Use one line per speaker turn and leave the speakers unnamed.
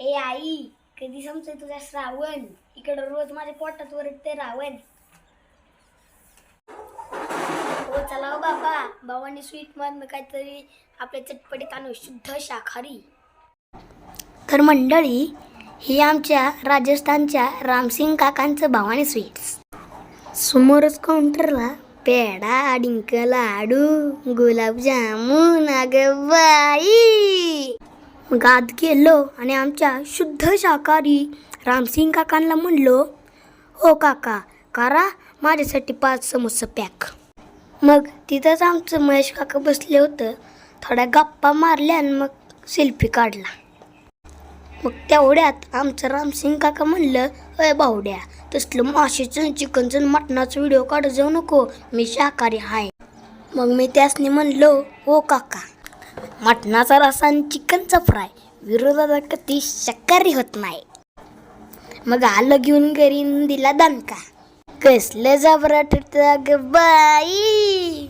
ए आई, कधी संपतोय तुझा श्रावण? इकडं रोज माझ्या पोटात वरटते रावण. हो चला हो बाबा, भावानी स्वीट मधनं काहीतरी आपल्या चटपटीत आणू, शुद्ध शाकाहारी. तर मंडळी, ही आमच्या राजस्थानच्या रामसिंग काकांचं भावानी स्वीट्स. समोरच काउंटरला पेढा, डिंक, लाडू, गुलाबजामुन. अगं बाई, मग आत गेलो आणि आमच्या शुद्ध शाकाहारी रामसिंग काकांना म्हणलो, हो काका करा माझ्यासाठी 5 समोसा पॅक. मग तिथंच आमचं महेश काका बसले होतं. थोड्या गप्पा मारल्या आणि मग सेल्फी काढला. मग तेवढ्यात आमचं रामसिंग काका म्हणलं, अय बावड्या, तसलं माशीचं चिकनचं मटणाचं व्हिडिओ काढत जाऊ नको, मी शाकाहारी आहे. मग मी त्यासनी म्हणलो, हो काका, मटणाचा रस्सा आणि चिकनचा फ्राय विरोधात कधी शाकाहारी होत नाही. मग आलं घेऊन घरी दिला दणका. कसलं जबराट ग बाई.